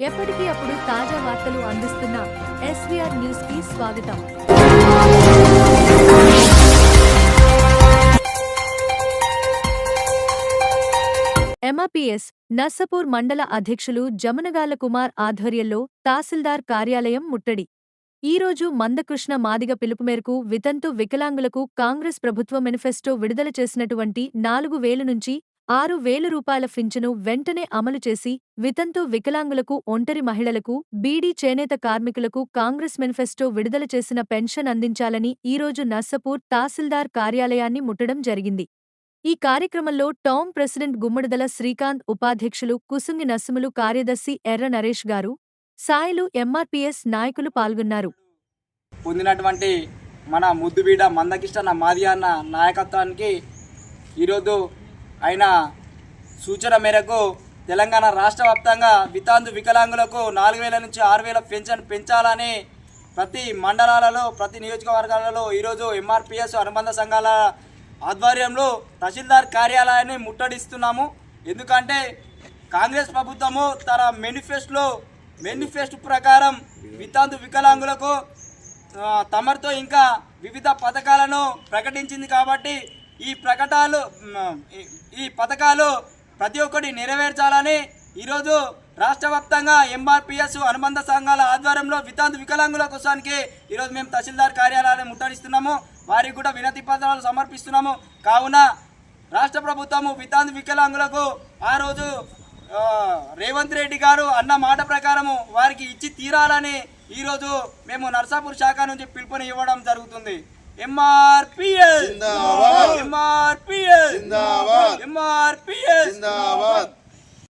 ఎప్పటికీ అప్పుడు తాజా వార్తలు అందిస్తున్న ఎస్వీఆర్ న్యూస్ కి స్వాగతం. ఎంఆర్పీఎస్ నర్సాపూర్ మండల అధ్యక్షులు జమునగాళ్ల కుమార్ ఆధ్వర్యంలో తహసీల్దార్ కార్యాలయం ముట్టడి. ఈరోజు మందకృష్ణ మాదిగ పిలుపు మేరకు వితంతు వికలాంగులకు కాంగ్రెస్ ప్రభుత్వ మేనిఫెస్టో విడుదల చేసినటువంటి 4,000 నుంచి 6,000 రూపాయల పింఛను వెంటనే అమలు చేసి వితంతు వికలాంగులకు, ఒంటరి మహిళలకు, బీడీ చేనేత కార్మికులకు కాంగ్రెస్ మేనిఫెస్టో విడుదల చేసిన పెన్షన్ అందించాలని ఈరోజు నర్సాపూర్ తహసీల్దార్ కార్యాలయాన్ని ముట్టడం జరిగింది. ఈ కార్యక్రమంలో టౌన్ ప్రెసిడెంట్ గుమ్మడిదల శ్రీకాంత్, ఉపాధ్యక్షులు కుసుంగి నరసింహులు, కార్యదర్శి ఎర్ర నరేష్ గారు, సాయిలు, ఎంఆర్పీఎస్ నాయకులు పాల్గొన్నారు. పొందినటువంటి మన ముద్దుబీడ మందకృష్ణ మాదిగ అన్న నాయకత్వానికి ఈరోజు ఆయన సూచన మేరకు తెలంగాణ రాష్ట్ర వ్యాప్తంగా వితంతు వికలాంగులకు 4,000 నుంచి 6,000 పెన్షన్ పెంచాలని ప్రతి మండలాలలో, ప్రతి నియోజకవర్గాలలో ఈరోజు ఎంఆర్పీఎస్ అనుబంధ సంఘాల ఆధ్వర్యంలో తహసీల్దార్ కార్యాలయాన్ని ముట్టడిస్తున్నాము. ఎందుకంటే కాంగ్రెస్ ప్రభుత్వము తన మేనిఫెస్టో ప్రకారం వితంతు వికలాంగులకు తమరితో ఇంకా వివిధ పథకాలను ప్రకటించింది. కాబట్టి ఈ పథకాలు ప్రతి ఒక్కటి నెరవేర్చాలని ఈరోజు రాష్ట్ర వ్యాప్తంగా ఎంఆర్పీఎస్ అనుబంధ సంఘాల ఆధ్వర్యంలో వితంతు వికలాంగుల కోసానికి ఈరోజు మేము తహసీల్దార్ కార్యాలయాన్ని ముట్టడిస్తున్నాము. వారికి కూడా వినతి పత్రాలు సమర్పిస్తున్నాము. కావున రాష్ట్ర ప్రభుత్వము వితంతు వికలాంగులకు ఆ రోజు రేవంత్ రెడ్డి గారు అన్న మాట ప్రకారము వారికి ఇచ్చి తీరాలని ఈరోజు మేము నర్సాపూర్ శాఖ నుంచి పిలుపుని ఇవ్వడం జరుగుతుంది. ఎంఆర్పీఎస్ జిందాబాద్, ఎంఆర్పీఎస్ జిందాబాద్, ఎంఆర్పీఎస్ జిందాబాద్.